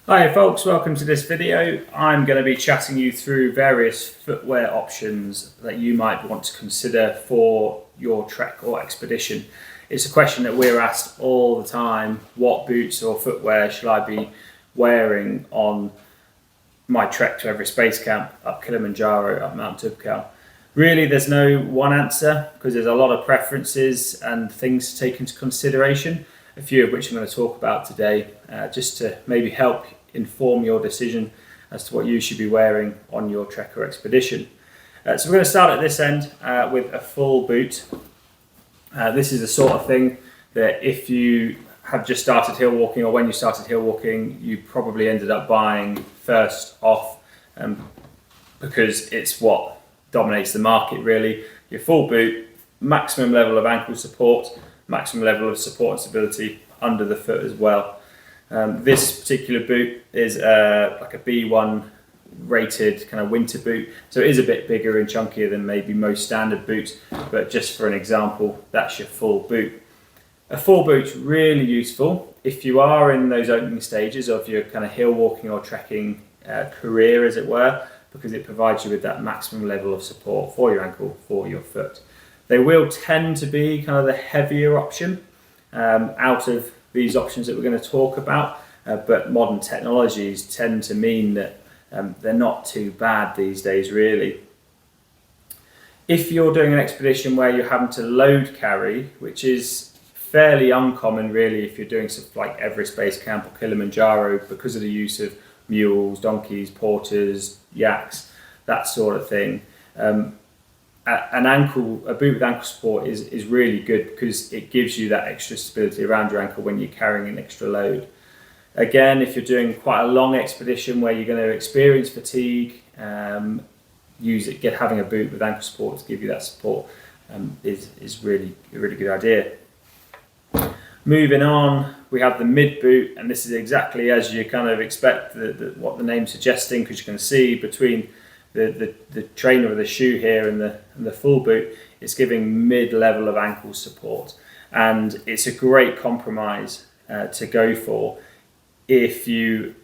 Hi folks, welcome to this video. I'm going to be chatting you through various footwear options that you might want to consider for your trek or expedition. It's a question that we're asked all the time: what boots or footwear should I be wearing on my trek to Everest Base Camp, up Kilimanjaro, up Mount Toubkal? Really, there's no one answer because there's a lot of preferences and things to take into consideration, a few of which I'm going to talk about today, just to maybe help inform your decision as to what you should be wearing on your trek or expedition. So we're going to start at this end with a full boot. This is the sort of thing that if you have just started hill walking, or when you started hill walking, you probably ended up buying first off, because it's what dominates the market really. Your full boot, maximum level of ankle support, maximum level of support and stability under the foot as well. This particular boot is like a B1 rated kind of winter boot, so it is a bit bigger and chunkier than maybe most standard boots, but just for an example, that's your full boot. A full boot's really useful if you are in those opening stages of your kind of hill walking or trekking career, as it were, because it provides you with that maximum level of support for your ankle, for your foot. They will tend to be kind of the heavier option out of these options that we're going to talk about, but modern technologies tend to mean that they're not too bad these days really. If you're doing an expedition where you're having to load carry, which is fairly uncommon really if you're doing stuff like Everest Base Camp or Kilimanjaro, because of the use of mules, donkeys, porters, yaks, that sort of thing. A boot with ankle support is really good because it gives you that extra stability around your ankle when you're carrying an extra load. Again, if you're doing quite a long expedition where you're going to experience fatigue, having a boot with ankle support to give you that support is really a really good idea. Moving on, we have the mid boot, and this is exactly as you kind of expect what the name's suggesting, because you can see between the trainer of the shoe here and the full boot, it's giving mid-level of ankle support, and it's a great compromise to go for if you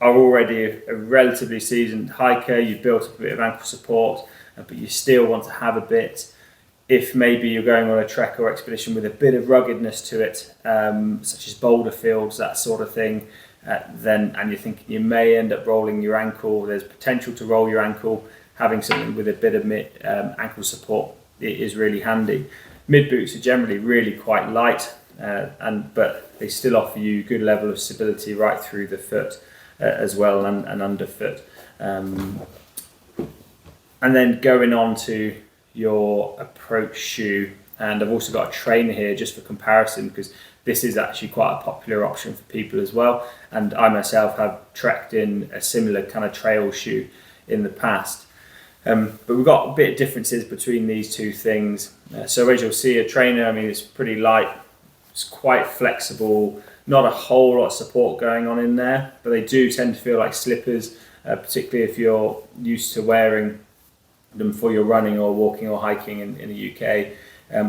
are already a relatively seasoned hiker. You've built up a bit of ankle support, but you still want to have a bit. If maybe you're going on a trek or expedition with a bit of ruggedness to it, such as boulder fields, that sort of thing, and you're thinking you may end up rolling your ankle, there's potential to roll your ankle, having something with a bit of ankle support is really handy. Mid boots are generally really quite light, but they still offer you a good level of stability right through the foot as well, and underfoot. And then going on to your approach shoe, and I've also got a trainer here just for comparison, because this is actually quite a popular option for people as well, and I myself have trekked in a similar kind of trail shoe in the past. But we've got a bit of differences between these two things. So as you'll see, a trainer, I mean, it's pretty light, it's quite flexible, not a whole lot of support going on in there, but they do tend to feel like slippers, particularly if you're used to wearing them for your running or walking or hiking in the UK,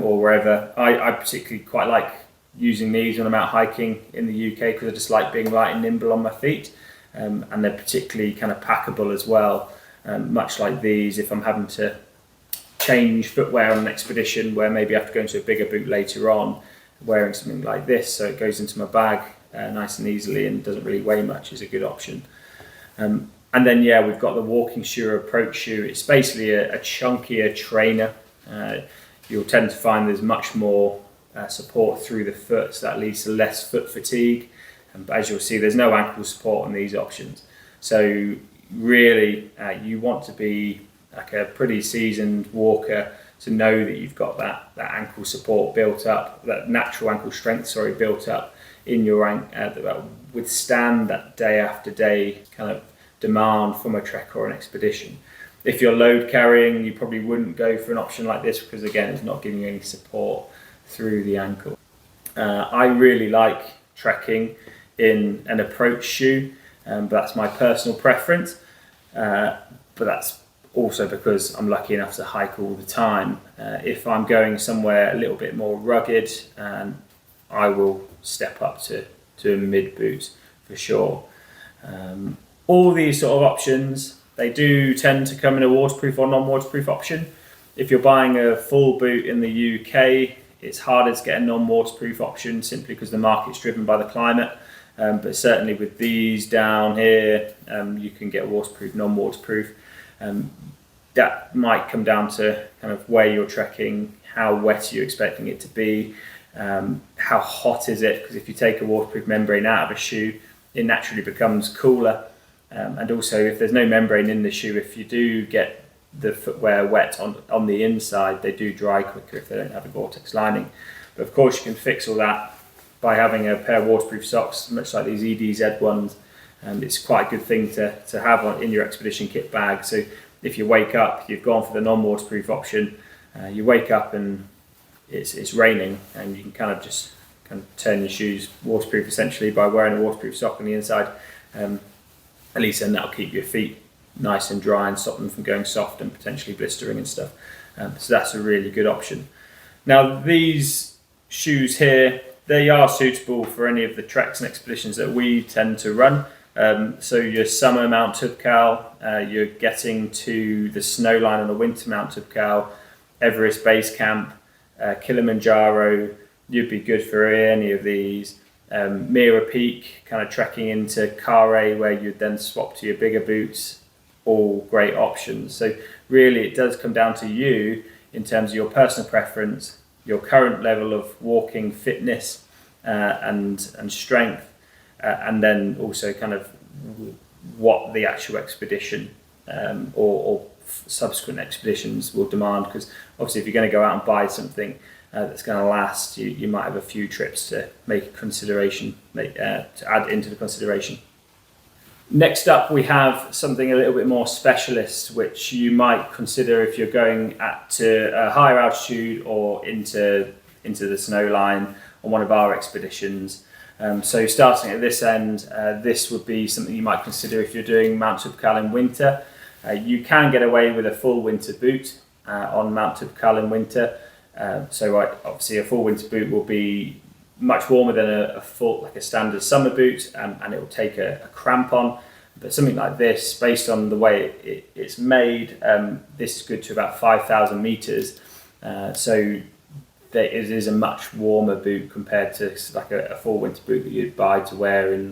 or wherever. I particularly quite like using these when I'm out hiking in the UK, because I just like being light and nimble on my feet, and they're particularly kind of packable as well, much like these. If I'm having to change footwear on an expedition where maybe I have to go into a bigger boot later on, wearing something like this so it goes into my bag nice and easily and doesn't really weigh much is a good option. And then we've got the walking shoe or approach shoe. It's basically a chunkier trainer. You'll tend to find there's much more support through the foot, so that leads to less foot fatigue. But as you'll see, there's no ankle support on these options. So really, you want to be like a pretty seasoned walker to know that you've got that ankle support built up, that natural ankle strength, built up in your ankle, that will withstand that day after day kind of demand from a trek or an expedition. If you're load carrying, you probably wouldn't go for an option like this, because again, it's not giving you any support through the ankle. I really like trekking in an approach shoe, but that's my personal preference. But that's also because I'm lucky enough to hike all the time. If I'm going somewhere a little bit more rugged, I will step up to a mid boot for sure. All these sort of options, they do tend to come in a waterproof or non-waterproof option. If you're buying a full boot in the UK, it's harder to get a non-waterproof option simply because the market's driven by the climate. But certainly with these down here, you can get waterproof, non-waterproof. That might come down to kind of where you're trekking, how wet are you expecting it to be, how hot is it, because if you take a waterproof membrane out of a shoe, it naturally becomes cooler. And also if there's no membrane in the shoe, if you do get the footwear wet on the inside, they do dry quicker if they don't have a Gore-Tex lining. But of course you can fix all that by having a pair of waterproof socks, much like these EDZ ones. It's quite a good thing to have in your expedition kit bag. So if you wake up, you've gone for the non-waterproof option, you wake up and it's raining, and you can kind of turn your shoes waterproof essentially by wearing a waterproof sock on the inside. At least then that'll keep your feet nice and dry and stop them from going soft and potentially blistering and stuff. So that's a really good option. Now these shoes here, they are suitable for any of the treks and expeditions that we tend to run. So your summer Mount Toubkal, you're getting to the snow line on the winter Mount Toubkal, Everest Base Camp, Kilimanjaro, you'd be good for any of these. Mira Peak, kind of trekking into Kare where you'd then swap to your bigger boots, all great options. So really it does come down to you in terms of your personal preference, your current level of walking fitness and strength, and then also kind of what the actual expedition or subsequent expeditions will demand, because obviously if you're going to go out and buy something that's going to last, you might have a few trips to make a consideration, to add into the consideration. Next up we have something a little bit more specialist, which you might consider if you're going to a higher altitude or into the snow line on one of our expeditions. So starting at this end, this would be something you might consider if you're doing Mount Toubkal in winter. You can get away with a full winter boot on Mount Toubkal in winter. So obviously a full winter boot will be much warmer than a standard summer boot, and it will take a cramp on. But something like this, based on the way it's made, this is good to about 5,000 meters. So it is a much warmer boot compared to like a full winter boot that you'd buy to wear in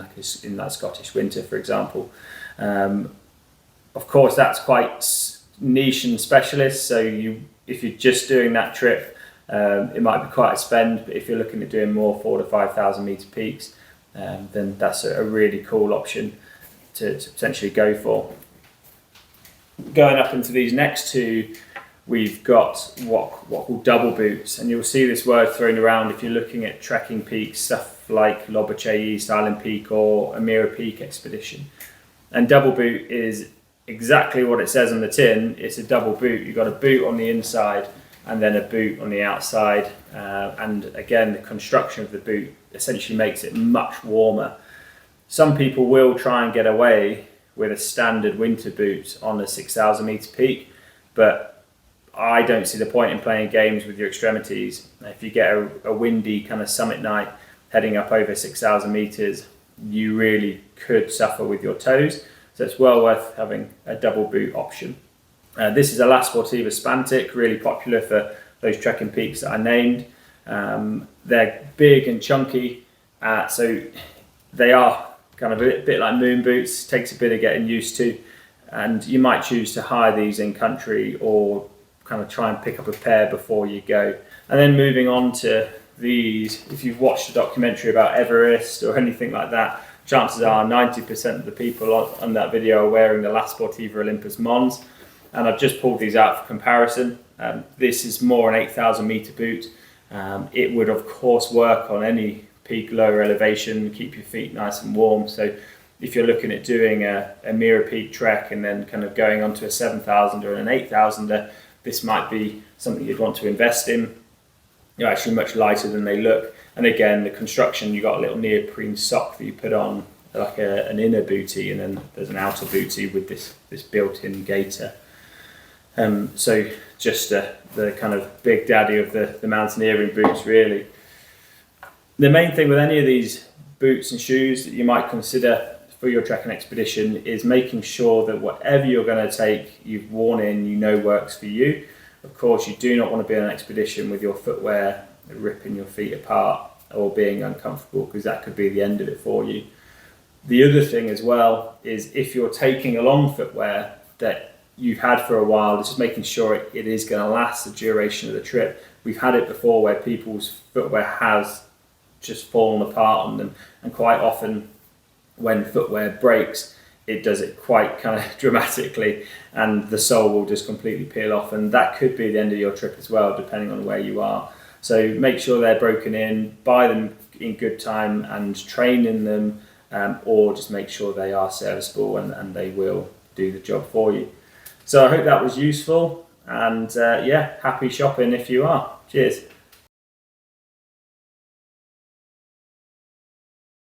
that Scottish winter, for example. Of course, that's quite niche and specialist. So if you're just doing that trip, it might be quite a spend. But if you're looking at doing more 4,000 to 5,000 meter peaks, then that's a really cool option to potentially go for. Going up into these next two, we've got what called double boots, and you'll see this word thrown around if you're looking at trekking peaks, stuff like Lobuche East Island Peak or a Mira Peak expedition. And double boot is exactly what it says on the tin. It's a double boot. You've got a boot on the inside and then a boot on the outside, and again the construction of the boot essentially makes it much warmer. Some people will try and get away with a standard winter boot on a 6,000 meter peak, but I don't see the point in playing games with your extremities. If you get a windy kind of summit night heading up over 6,000 meters, you really could suffer with your toes. So it's well worth having a double boot option. This is a La Sportiva Spantic, really popular for those trekking peaks that I named. They're big and chunky, so they are kind of a bit like moon boots. Takes a bit of getting used to, and you might choose to hire these in country or kind of try and pick up a pair before you go. And then moving on to these, if you've watched a documentary about Everest or anything like that, chances are 90% of the people on that video are wearing the La Sportiva Olympus Mons, and I've just pulled these out for comparison. This is more an 8,000 meter boot. It would of course work on any peak, lower elevation, keep your feet nice and warm. So if you're looking at doing a Mira Peak trek and then kind of going onto a 7,000 or an 8,000, this might be something you'd want to invest in. They're actually much lighter than they look. And again, the construction, you've got a little neoprene sock that you put on, like an inner bootie, and then there's an outer bootie with this built-in gaiter. So just the kind of big daddy of the mountaineering boots, really. The main thing with any of these boots and shoes that you might consider for your trekking expedition is making sure that whatever you're going to take, you've worn in, you know works for you. Of course, you do not want to be on an expedition with your footwear ripping your feet apart or being uncomfortable, because that could be the end of it for you. The other thing as well is if you're taking along footwear that you've had for a while, just making sure it is going to last the duration of the trip. We've had it before where people's footwear has just fallen apart on them, and quite often when footwear breaks, it does it quite kind of dramatically, and the sole will just completely peel off, and that could be the end of your trip as well, depending on where you are. So make sure they're broken in, buy them in good time and train in them, or just make sure they are serviceable and they will do the job for you. So I hope that was useful, and yeah, happy shopping if you are. Cheers.